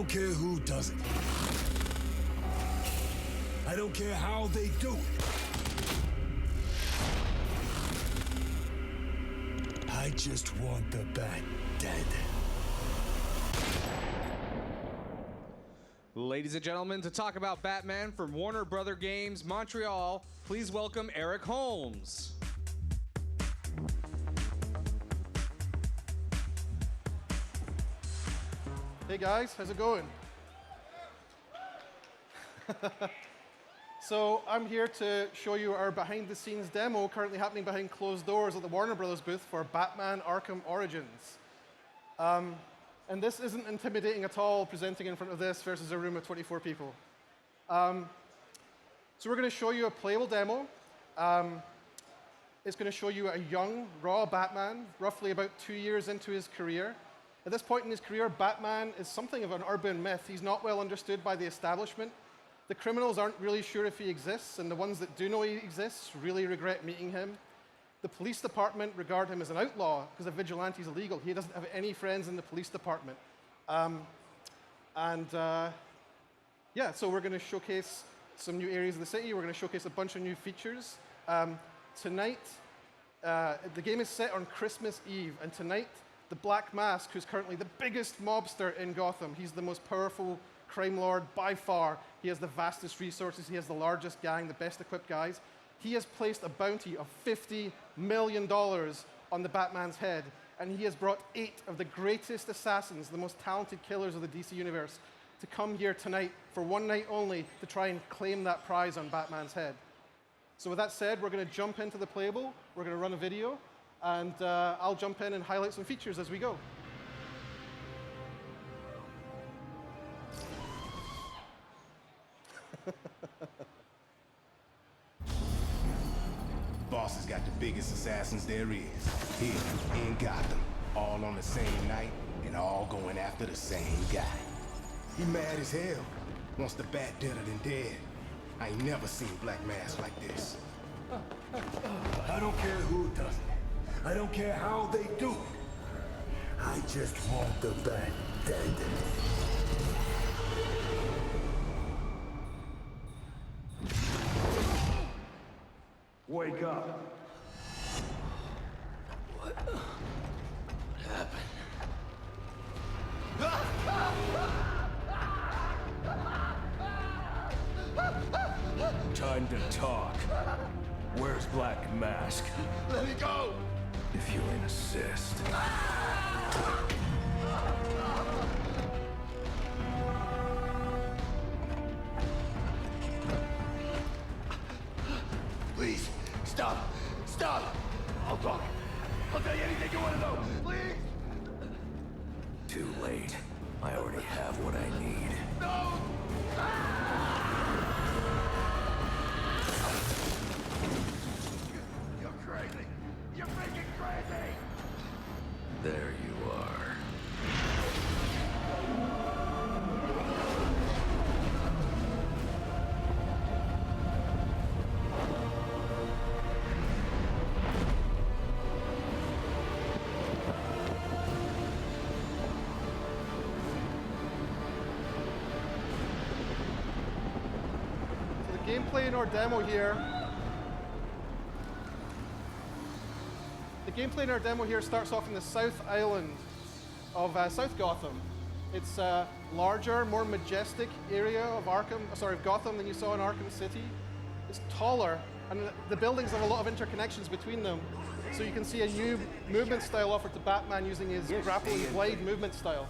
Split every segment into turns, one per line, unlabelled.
don't care who does it. I don't care how they do it. I just want the Bat dead.
Ladies and gentlemen, to talk about Batman from Warner Brother Games, Montreal, please welcome Eric Holmes.
Hey guys, how's it going? So I'm here to show you our behind-the-scenes demo currently happening behind closed doors at the Warner Brothers booth for Batman Arkham Origins. And this isn't intimidating at all, presenting in front of this versus a room of 24 people. So we're going to show you a playable demo. It's going to show you a young, raw Batman, roughly about 2 years into his career. At this point in his career, Batman is something of an urban myth. He's not well understood by the establishment. The criminals aren't really sure if he exists, and the ones that do know he exists really regret meeting him. The police department regard him as an outlaw because a vigilante is illegal. He doesn't have any friends in the police department. Yeah, so we're going to showcase some new areas of the city. We're going to showcase a bunch of new features. Tonight, the game is set on Christmas Eve, and tonight, the Black Mask, who's currently the biggest mobster in Gotham, he's the most powerful crime lord by far. He has the vastest resources. He has the largest gang, the best equipped guys. He has placed a bounty of $50 million on the Batman's head, and he has brought 8 of the greatest assassins, the most talented killers of the DC universe, to come here tonight for one night only to try and claim that prize on Batman's head. So with that said, we're going to jump into the playable. We're going to run a video, and I'll jump in and highlight some features as we go.
Boss has got the biggest assassins there is, here in Gotham, all on the same night and all going after the same guy. He mad as hell, wants the Bat deader than dead. I ain't never seen Black Mask like this.
I don't care who does it. I don't care how they do it. I just want the Bat dead. Wake up.
What happened?
Time to talk. Where's Black Mask?
Let me go!
If you insist.
Please, stop! Stop! I'll talk. I'll tell you anything you want to know. Please!
Too late. I already have what I need.
No! You're crazy! You're freaking crazy!
There you are.
Gameplay in our demo here. The gameplay in our demo here starts off in the South Island of South Gotham. It's a larger, more majestic area of Gotham than you saw in Arkham City. It's taller, and the buildings have a lot of interconnections between them. So you can see a new movement style offered to Batman using his grappling blade movement style.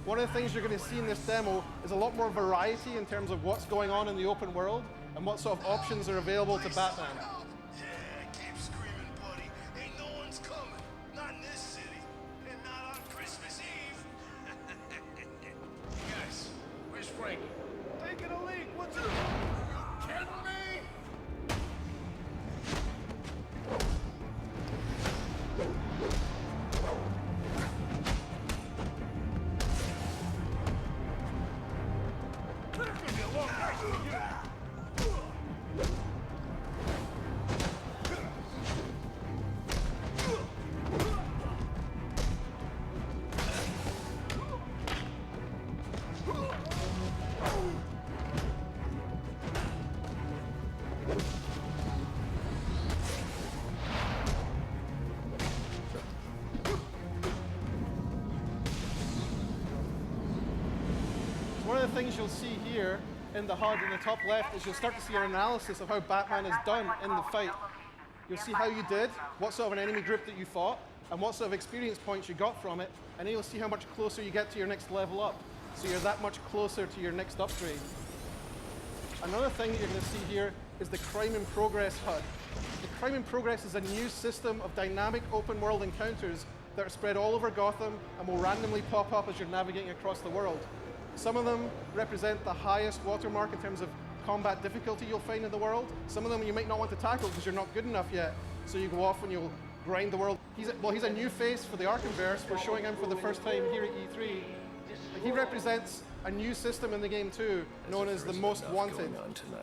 One of the things you're going to see in this demo is a lot more variety in terms of what's going on in the open world and what sort of options are available to Batman.
Yeah, keep screaming, buddy. Ain't no one's coming. Not in this city. And not on Christmas Eve. Guys, where's Frank? Taking a leak. What's it? You kidding me? There's gonna be a long night for you.
things you'll see here in the HUD in the top left is you'll start to see an analysis of how Batman is done in the fight. You'll see how you did, what sort of an enemy group that you fought, and what sort of experience points you got from it, and then you'll see how much closer you get to your next level up. So you're that much closer to your next upgrade. Another thing that you're going to see here is the Crime in Progress HUD. The Crime in Progress is a new system of dynamic open world encounters that are spread all over Gotham and will randomly pop up as you're navigating across the world. Some of them represent the highest watermark in terms of combat difficulty you'll find in the world. Some of them you might not want to tackle because you're not good enough yet, so you go off and you'll grind the world. He's a new face for the Arkhamverse. We're showing him for the first time here at E3. He represents a new system in the game too, known as the Most Wanted.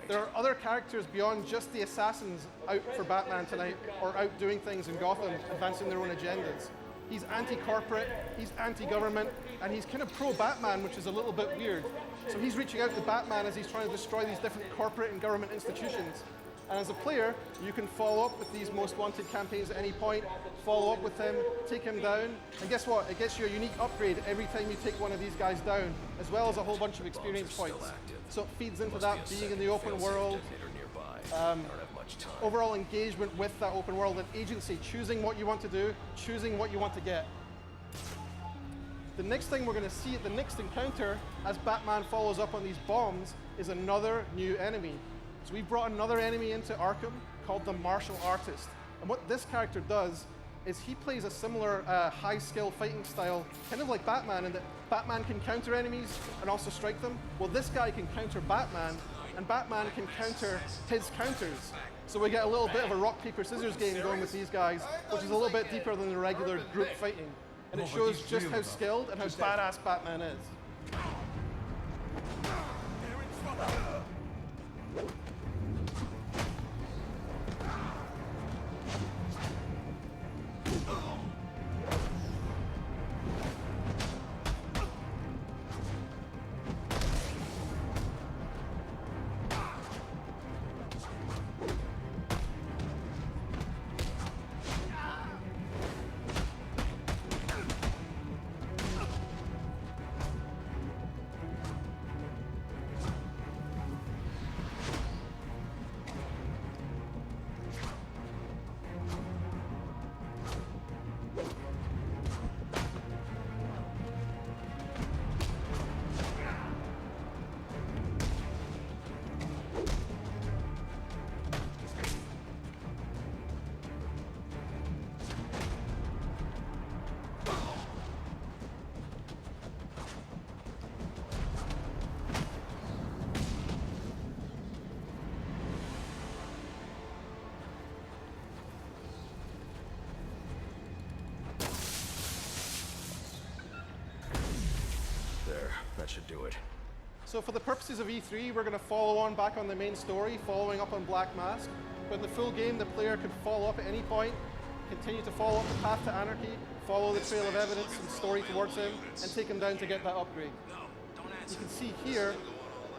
There are other characters beyond just the assassins out for Batman tonight, or out doing things in Gotham, advancing their own agendas. He's anti-corporate, he's anti-government, and he's kind of pro-Batman, which is a little bit weird. So he's reaching out to Batman as he's trying to destroy these different corporate and government institutions. And as a player, you can follow up with these Most Wanted campaigns at any point, follow up with him, take him down, and guess what? It gets you a unique upgrade every time you take one of these guys down, as well as a whole bunch of experience points. So it feeds into that being in the open world, overall engagement with that open world and agency, choosing what you want to do, choosing what you want to get. The next thing we're going to see at the next encounter, as Batman follows up on these bombs, is another new enemy. So we've brought another enemy into Arkham called the Martial Artist. And what this character does is he plays a similar high-skill fighting style, kind of like Batman, in that Batman can counter enemies and also strike them. Well, this guy can counter Batman, and Batman can counter his counters. So we get a little bit of a rock, paper, scissors game going with these guys, which is a little bit deeper than the regular group fighting. And it shows just how skilled and how badass Batman is.
That should do it.
So for the purposes of E3, we're going to follow on back on the main story, following up on Black Mask. But in the full game, the player could follow up at any point, continue to follow up the path to anarchy, follow the trail of evidence and story towards him, and take him down to get that upgrade. You can see here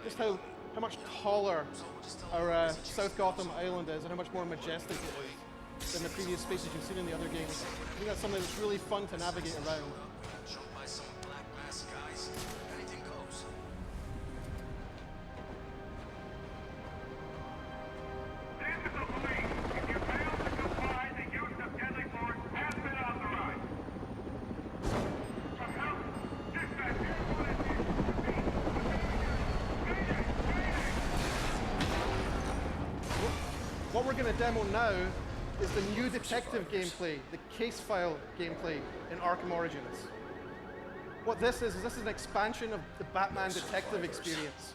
just how much taller our South Gotham Island is and how much more majestic it is than the previous spaces you've seen in the other games. I think that's something that's really fun to navigate around. What we're going to demo now is the new detective gameplay, the case file gameplay in Arkham Origins. What this is an expansion of the Batman detective experience.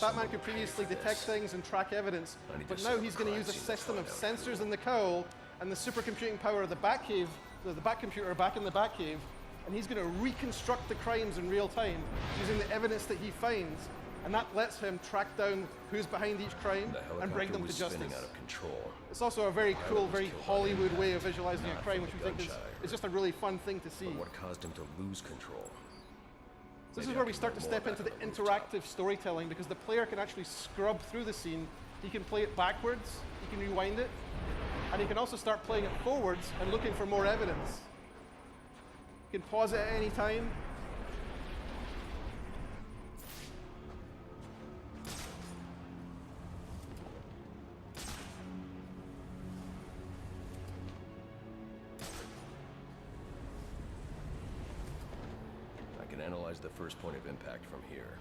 Batman could previously detect things and track evidence, but now he's going to use a system of sensors in the cowl and the supercomputing power of the Batcave, the Batcomputer back in the Batcave, and he's going to reconstruct the crimes in real time using the evidence that he finds. And that lets him track down who's behind each crime and bring them to justice.
Out of control.
It's also a very cool, very Hollywood way of visualizing a crime, which we think is just a really fun thing to see.
But what caused him to lose control?
So this is where we start to step into the interactive storytelling, because the player can actually scrub through the scene. He can play it backwards, he can rewind it, and he can also start playing it forwards and looking for more evidence. He can pause it at any time.
Analyze the first point of impact from here.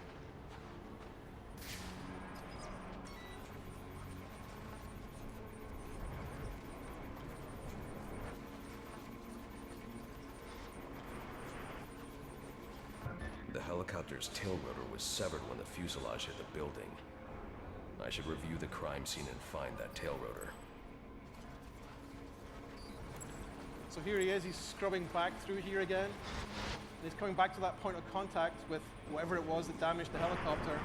The helicopter's tail rotor was severed when the fuselage hit the building. I should review the crime scene and find that tail rotor.
So here he is, he's scrubbing back through here again. And he's coming back to that point of contact with whatever it was that damaged the helicopter.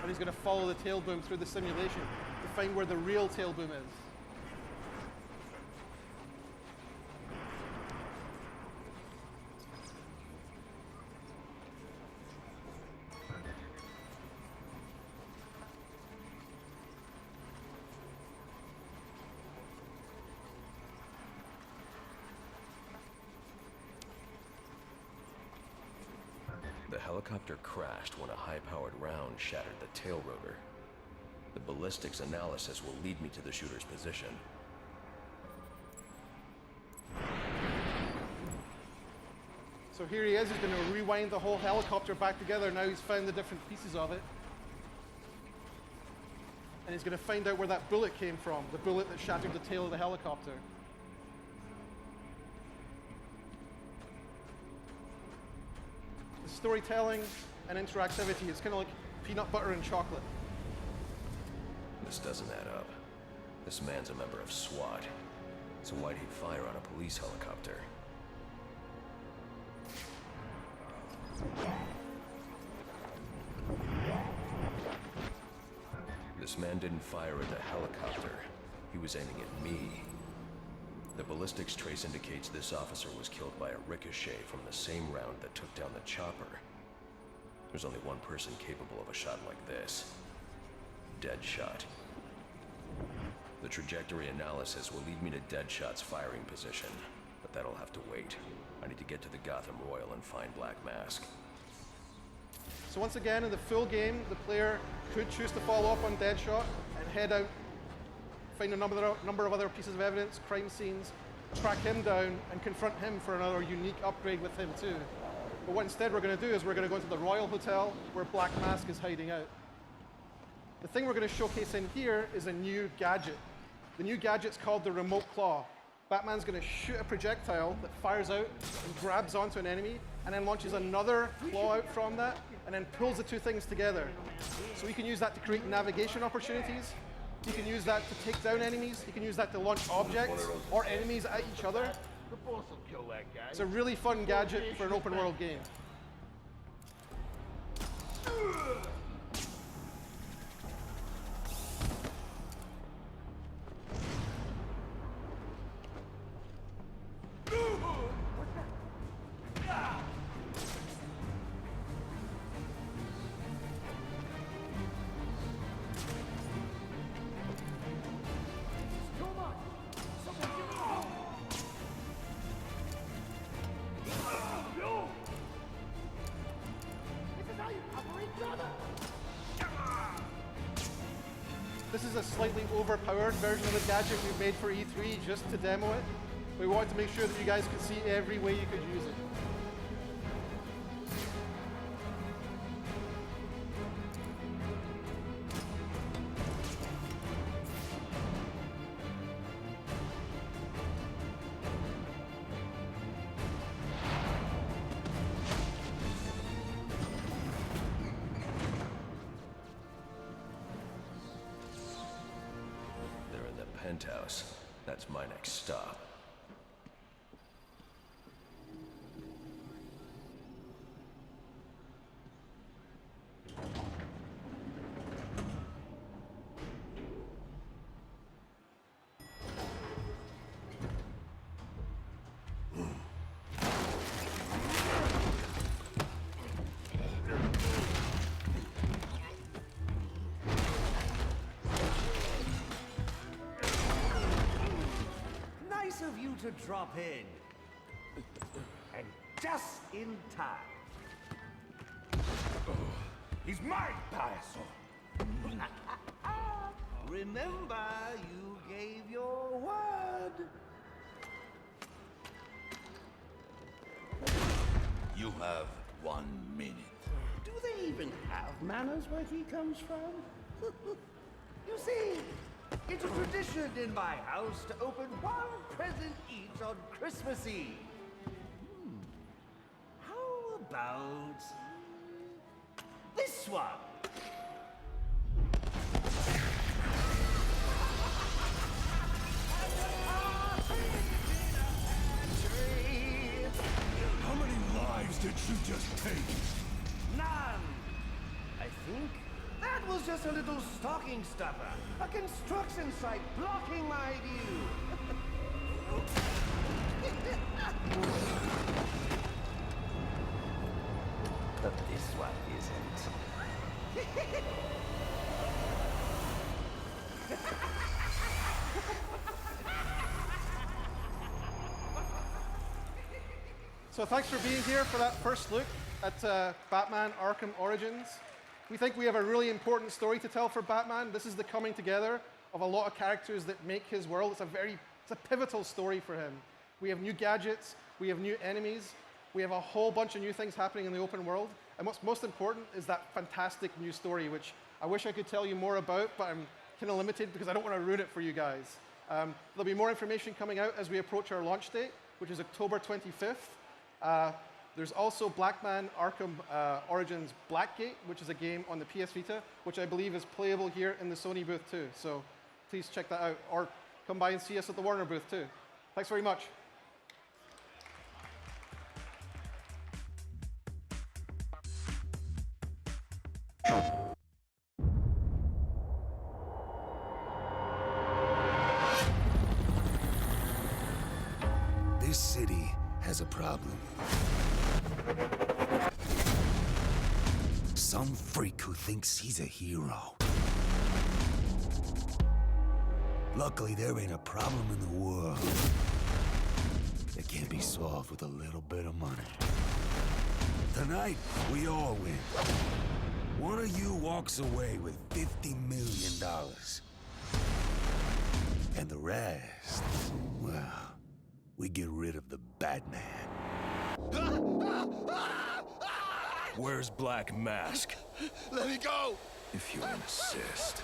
And he's going to follow the tail boom through the simulation to find where the real tail boom is.
The helicopter crashed when a high-powered round shattered the tail rotor. The ballistics analysis will lead me to the shooter's position.
So here he is, he's going to rewind the whole helicopter back together. Now he's found the different pieces of it. And he's going to find out where that bullet came from, the bullet that shattered the tail of the helicopter. The storytelling and interactivity, it's kind of like peanut butter and chocolate.
This doesn't add up. This man's a member of SWAT. So why'd he fire on a police helicopter? This man didn't fire at the helicopter. He was aiming at me. The ballistics trace indicates this officer was killed by a ricochet from the same round that took down the chopper. There's only one person capable of a shot like this. Deadshot. The trajectory analysis will lead me to Deadshot's firing position, but that'll have to wait. I need to get to the Gotham Royal and find Black Mask.
So once again, in the full game, the player could choose to follow up on Deadshot and head out, find a number of other pieces of evidence, crime scenes, track him down, and confront him for another unique upgrade with him too. But what instead we're going to do is we're going to go into the Royal Hotel where Black Mask is hiding out. The thing we're going to showcase in here is a new gadget. The new gadget's called the Remote Claw. Batman's going to shoot a projectile that fires out and grabs onto an enemy, and then launches another claw out from that, and then pulls the two things together. So we can use that to create navigation opportunities. You can use that to take down enemies. You can use that to launch objects or enemies at each other.
The boss will kill that guy.
It's a really fun gadget for an open world game. This is a slightly overpowered version of the gadget we made for E3 just to demo it. We wanted to make sure that you guys could see every way you could use it.
Penthouse. That's my next stop.
Of you to drop in. And just in time. He's mine, Payaso. Remember, you gave your word.
You have
1 minute.
Do they even have manners where he comes from? You see, it's a tradition in my house to open one present each on Christmas Eve. How about this one?
How many lives did you just take?
None. I think that was just a little stocking stuffer. A construction site blocking my view. But this one isn't.
So thanks for being here for that first look at Batman Arkham Origins. We think we have a really important story to tell for Batman. This is the coming together of a lot of characters that make his world. It's a pivotal story for him. We have new gadgets, we have new enemies, we have a whole bunch of new things happening in the open world. And what's most important is that fantastic new story, which I wish I could tell you more about, but I'm kind of limited because I don't want to ruin it for you guys. There'll be more information coming out as we approach our launch date, which is October 25th. There's also Batman Arkham Origins Blackgate, which is a game on the PS Vita, which I believe is playable here in the Sony booth too. So please check that out, or come by and see us at the Warner booth too. Thanks very much.
This city has a problem. Some freak who thinks he's a hero. Luckily, there ain't a problem in the world that can't be solved with a little bit of money. Tonight, we all win. One of you walks away with $50 million. And the rest, well, we get rid of the Batman.
Where's Black Mask?
Let me go!
If you insist.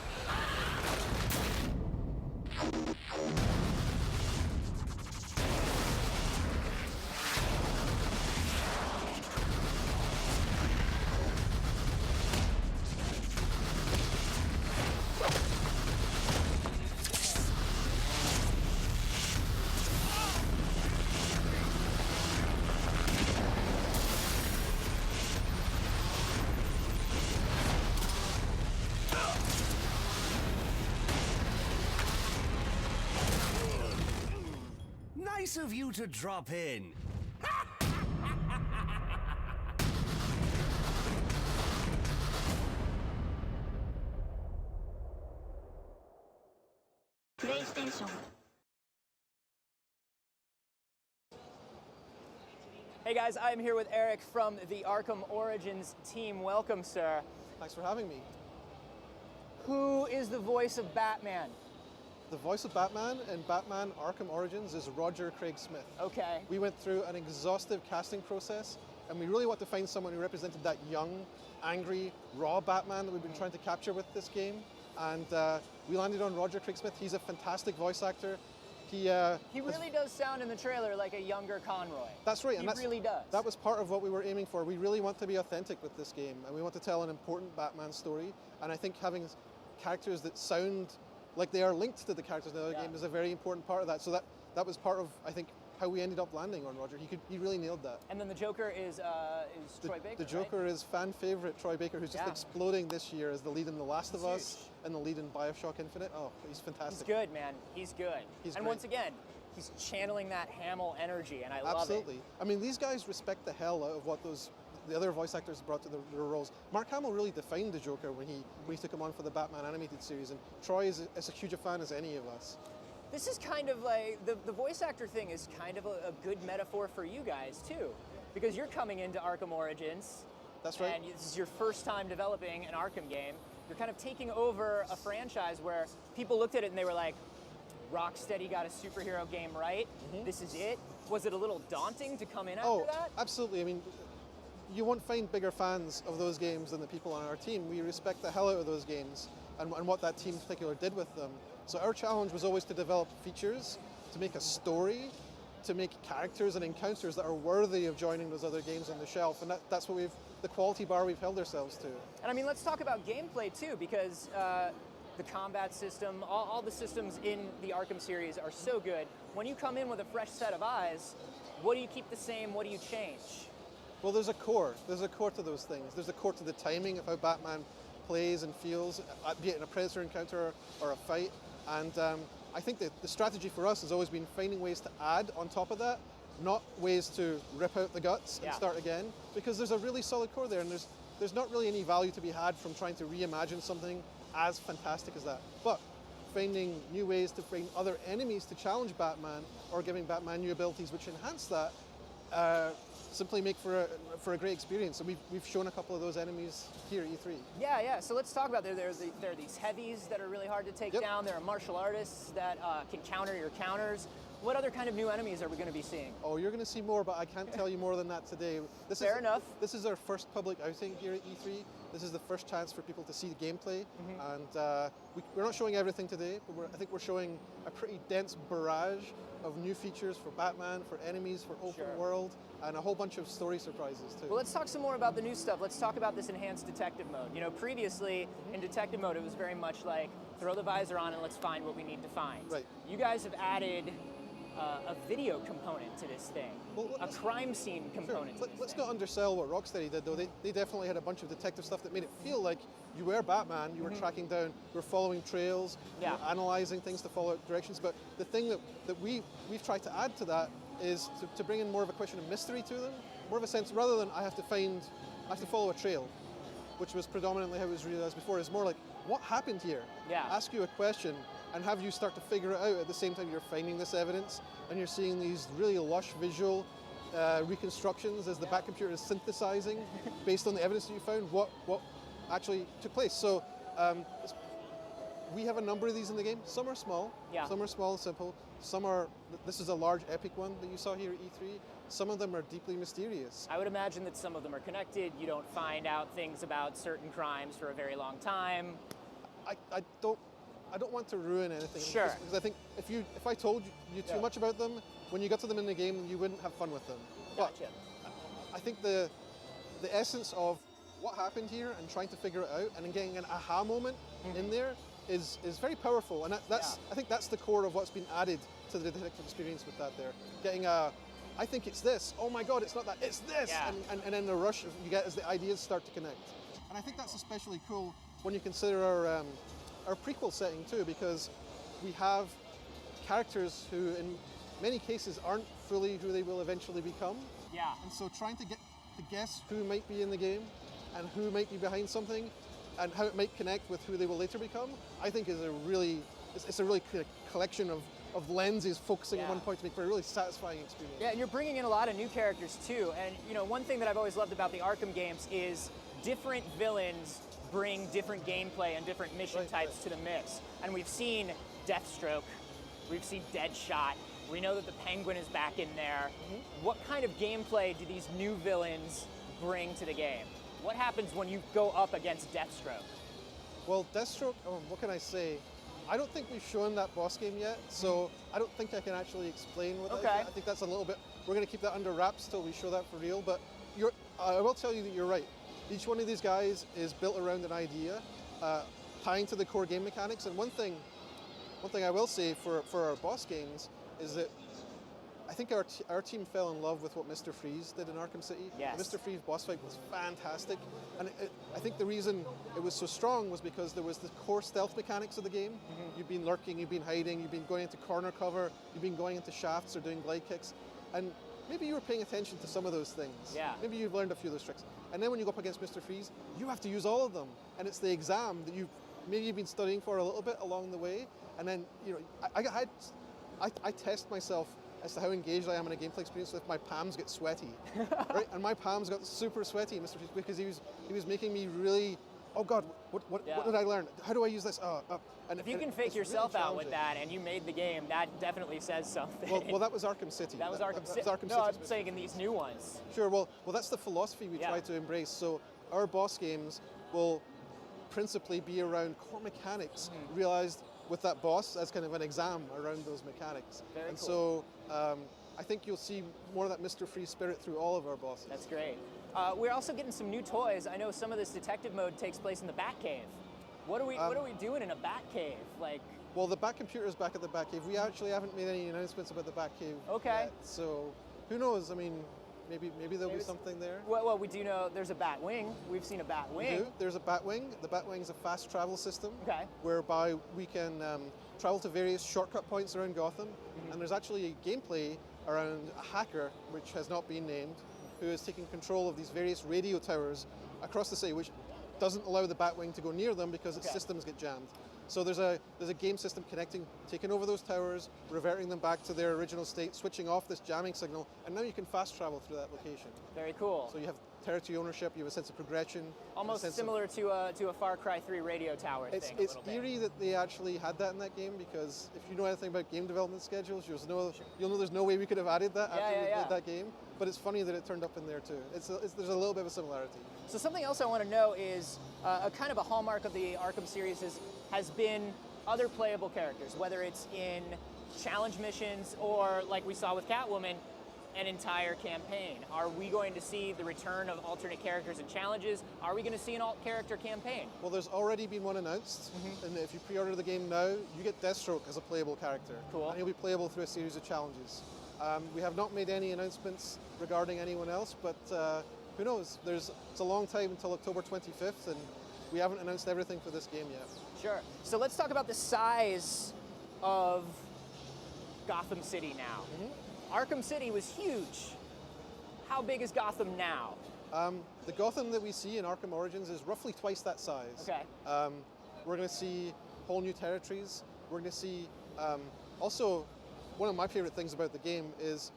Nice of you to drop in.
PlayStation.
Hey guys, I'm here with Eric from the Arkham Origins team. Welcome, sir.
Thanks for having me.
Who is the voice of Batman?
The voice of Batman in Batman Arkham Origins is Roger Craig Smith.
Okay.
We went through an exhaustive casting process, and we really want to find someone who represented that young, angry, raw Batman that we've been trying to capture with this game. And we landed on Roger Craig Smith. He's a fantastic voice actor. He
really does sound in the trailer like a younger Conroy.
That's right.
He really does.
That was part of what we were aiming for. We really want to be authentic with this game, and we want to tell an important Batman story. And I think having characters that sound like they are linked to the characters in the other game is a very important part of that. So that was part of, I think, how we ended up landing on Roger. He really nailed that.
And then the Joker is Troy Baker.
The Joker is fan favorite Troy Baker, who's just exploding this year as the lead in The Last of Us and the lead in BioShock Infinite. Oh, he's fantastic.
He's good, man. He's good.
He's
and
great.
Once again, he's channeling that Hamill energy, and I love it.
Absolutely. I mean, these guys respect the hell out of what the other voice actors brought to their roles. Mark Hamill really defined the Joker when he took him on for the Batman animated series, and Troy is as huge a fan as any of us.
This is kind of like, the voice actor thing is kind of a good metaphor for you guys, too. Because you're coming into Arkham Origins.
That's right.
And this is your first time developing an Arkham game. You're kind of taking over a franchise where people looked at it and they were like, Rocksteady got a superhero game right. This is it. Was it a little daunting to come in after that?
Absolutely. I mean, you won't find bigger fans of those games than the people on our team. We respect the hell out of those games and what that team in particular did with them. So our challenge was always to develop features, to make a story, to make characters and encounters that are worthy of joining those other games on the shelf, and that's what the quality bar we've held ourselves to.
And I mean, let's talk about gameplay too, because the combat system, all the systems in the Arkham series are so good. When you come in with a fresh set of eyes, what do you keep the same, what do you change?
Well, there's a core to those things. There's a core to the timing of how Batman plays and feels, be it in a Predator encounter or a fight, and I think that the strategy for us has always been finding ways to add on top of that, not ways to rip out the guts and start again, because there's a really solid core there, and there's not really any value to be had from trying to reimagine something as fantastic as that. But finding new ways to bring other enemies to challenge Batman, or giving Batman new abilities which enhance that, simply make for a great experience. And we've shown a couple of those enemies here at E3.
Yeah. So let's talk about there are these heavies that are really hard to take down. There are martial artists that can counter your counters. What other kind of new enemies are we going to be seeing?
Oh, you're going to see more, but I can't tell you more than that today.
Fair enough.
This is our first public outing here at E3. This is the first chance for people to see the gameplay, and we're not showing everything today, but I think we're showing a pretty dense barrage of new features for Batman, for enemies, for open world, and a whole bunch of story surprises too.
Well, let's talk some more about the new stuff. Let's talk about this enhanced detective mode. You know, previously in detective mode, it was very much like throw the visor on and let's find what we need to find.
Right.
You guys have added a video component to this thing, a crime scene component to this
Let's
thing.
not undersell what Rocksteady did, though. They definitely had a bunch of detective stuff that made it feel like you were Batman, you were tracking down, you were following trails, you were analyzing things to follow directions. But the thing that we've tried to add to that is to bring in more of a question of mystery to them, more of a sense, rather than I have to follow a trail, which was predominantly how it was realized before. It's more like, what happened here? Ask you a question and have you start to figure it out at the same time you're finding this evidence, and you're seeing these really lush visual reconstructions as the Bat computer is synthesizing based on the evidence that you found what actually took place. So we have a number of these in the game. Some are small, some are small and simple. Some are, this is a large epic one that you saw here at E3. Some of them are deeply mysterious.
I would imagine that some of them are connected. You don't find out things about certain crimes for a very long time.
I don't want to ruin anything.
Sure.
Because I think if I told you too much about them, when you got to them in the game, you wouldn't have fun with them.
Gotcha.
But I think the essence of what happened here and trying to figure it out and then getting an aha moment in there is very powerful. And I think that's the core of what's been added to the detective experience with that there. Getting I think it's this. Oh my God, it's not that, it's this. And then the rush you get as the ideas start to connect. And I think that's especially cool when you consider our prequel setting too, because we have characters who in many cases aren't fully who they will eventually become.
Yeah.
And so trying to guess who might be in the game and who might be behind something and how it might connect with who they will later become, I think is a really collection of lenses focusing on one point to make for a really satisfying experience.
Yeah, and you're bringing in a lot of new characters too. And you know, one thing that I've always loved about the Arkham games is different villains bring different gameplay and different mission types to the mix. And we've seen Deathstroke, we've seen Deadshot, we know that the Penguin is back in there. What kind of gameplay do these new villains bring to the game? What happens when you go up against Deathstroke?
Well, Deathstroke, what can I say? I don't think we've shown that boss game yet, so I don't think I can actually explain what that is yet. I think that's a little bit, we're going to keep that under wraps till we show that for real, but I will tell you that you're right. Each one of these guys is built around an idea, tying to the core game mechanics. And one thing I will say for our boss games is that I think our team fell in love with what Mr. Freeze did in Arkham City.
Yes.
The Mr. Freeze boss fight was fantastic, and I think the reason it was so strong was because there was the core stealth mechanics of the game. You've been lurking, you've been hiding, you've been going into corner cover, you've been going into shafts or doing glide kicks, and maybe you were paying attention to some of those things.
Yeah.
Maybe you've learned a few of those tricks. And then when you go up against Mr. Freeze, you have to use all of them. And it's the exam that you've been studying for a little bit along the way. And then, you know, I test myself as to how engaged I am in a gameplay experience if my palms get sweaty. Right? And my palms got super sweaty, Mr. Freeze, because he was making me really oh God, what did I learn? How do I use this? And
If you
and
can fake
it's really
yourself out with
challenging.
that and you made the game, that definitely says something.
Well, that was Arkham City.
that was Arkham
That
City.
was Arkham
No,
City
I'm saying in these new ones.
Sure. Well, that's the philosophy we
Yeah.
try to embrace. So our boss games will principally be around core mechanics, realized with that boss as kind of an exam around those mechanics.
Very
and
cool.
so I think you'll see more of that Mr. Free spirit through all of our bosses.
That's great. We're also getting some new toys. I know some of this detective mode takes place in the Batcave. What are we doing in a Batcave? Like,
Well, the Batcomputer is back at the Batcave. We actually haven't made any announcements about the Batcave
Okay.
yet, so who knows? I mean, maybe there'll be something there.
well, we do know there's a Batwing. We've seen a Batwing.
There's a Batwing. The Batwing is a fast travel system
Okay.
whereby we can travel to various shortcut points around Gotham. And there's actually gameplay around a hacker, which has not been named, who is taking control of these various radio towers across the city, which doesn't allow the Batwing to go near them because its
Okay.
systems get jammed. So there's a game system connecting, taking over those towers, reverting them back to their original state, switching off this jamming signal, and now you can fast travel through that location.
Very cool.
So you have territory ownership, you have a sense of progression.
Almost
a sense
similar to a Far Cry 3 radio tower
It's
thing. a little bit.
eerie that they actually had that in that game, because if you know anything about game development schedules, you'll know there's no way we could have added that after we played that game. But it's funny that it turned up in there too. There's a little bit of a similarity.
So something else I want to know is a kind of a hallmark of the Arkham series has been other playable characters, whether it's in challenge missions or, like we saw with Catwoman, an entire campaign. Are we going to see the return of alternate characters and challenges? Are we going to see an alt-character campaign?
Well, there's already been one announced, and if you pre-order the game now, you get Deathstroke as a playable character.
Cool.
And he'll be playable through a series of challenges. We have not made any announcements regarding anyone else, but who knows? It's a long time until October 25th, and we haven't announced everything for this game yet.
Sure. So let's talk about the size of Gotham City now. Arkham City was huge. How big is Gotham now?
The Gotham that we see in Arkham Origins is roughly twice that size.
Okay.
We're going to see whole new territories. We're going to see, also, one of my favorite things about the game is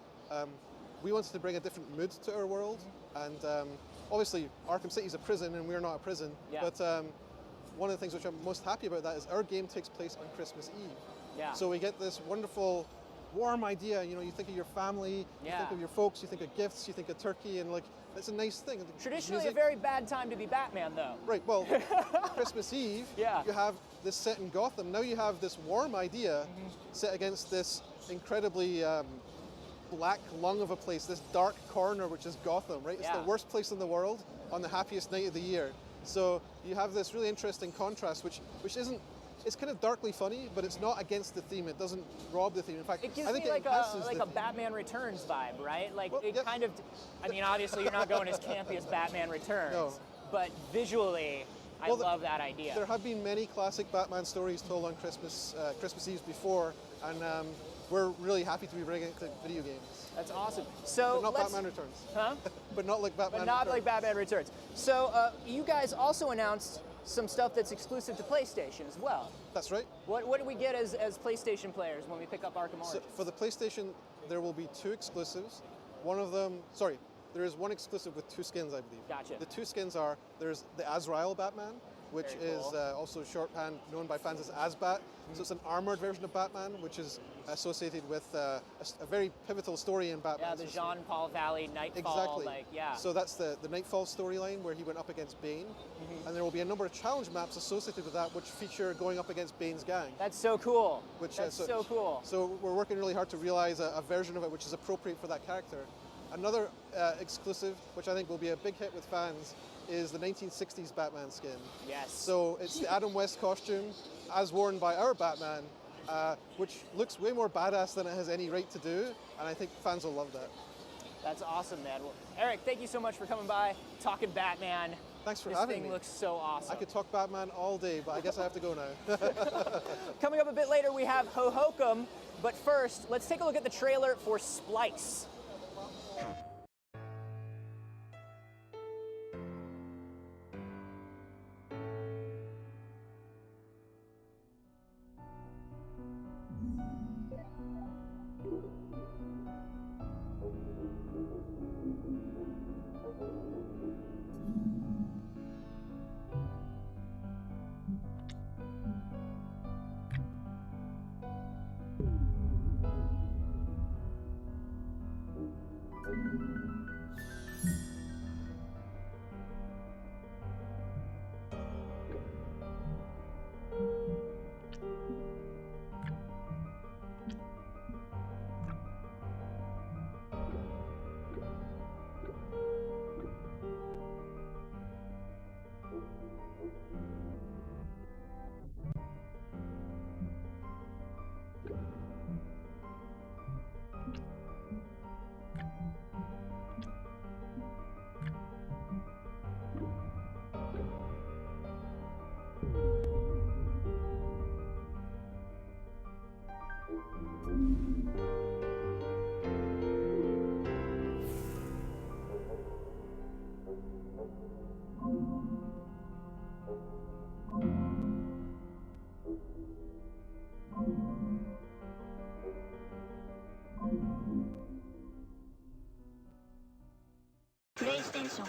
we wanted to bring a different mood to our world. And obviously, Arkham City is a prison and we're not a prison.
Yeah.
But one of the things which I'm most happy about that is our game takes place on Christmas Eve.
Yeah.
So we get this wonderful, warm idea. You know, you think of your family, you think of your folks, you think of gifts, you think of turkey, and like, it's a nice thing.
Traditionally
Music-
a very bad time to be Batman, though.
Right, well, Christmas Eve,
Yeah.
you have this set in Gotham. Now you have this warm idea set against this incredibly black lung of a place, this dark corner, which is Gotham, right? It's
Yeah.
the worst place in the world on the happiest night of the year. So you have this really interesting contrast, which isn't, it's kind of darkly funny, but it's not against the theme. It doesn't rob the theme. In fact,
It gives
I think
me like
enhances
a
the theme.
Batman Returns vibe, right? Like
Well,
it
yeah.
kind of, I mean, obviously you're not going as campy as Batman Returns,
No.
but visually, I
Well,
love that idea.
There have been many classic Batman stories told on Christmas Eves before, and we're really happy to be bringing it to video games.
That's awesome. So
But not
let's,
Batman Returns.
huh?
But not like Batman
But not
Returns.
like Batman Returns. So you guys also announced some stuff that's exclusive to PlayStation as well.
That's right.
What do we get as PlayStation players when we pick up Arkham
So
Origins?
for the PlayStation, there will be 2 exclusives. One of them, sorry, there is one exclusive with 2 skins, I believe.
Gotcha.
The 2 skins are, there's the Azrael Batman, which
Very
is
cool.
also shorthand known by fans as Azbat. So it's an armored version of Batman, which is associated with a very pivotal story in Batman.
Yeah, the Jean-Paul Valley Nightfall,
Exactly.
like, yeah.
So that's the Nightfall storyline where he went up against Bane. And there will be a number of challenge maps associated with that which feature going up against Bane's gang.
That's so cool.
Which,
That's so cool.
So we're working really hard to realize a version of it which is appropriate for that character. Another exclusive, which I think will be a big hit with fans, is the 1960s Batman skin.
Yes.
So it's the Adam West costume, as worn by our Batman, which looks way more badass than it has any right to do, and I think fans will love that.
That's awesome, man. Well, Eric, thank you so much for coming by, talking Batman.
Thanks for
this
having
thing
me.
looks so awesome.
I could talk Batman all day, but I guess I have to go now.
Coming up a bit later, we have Ho-Hokum, but first, let's take a look at the trailer for Splice.
PlayStation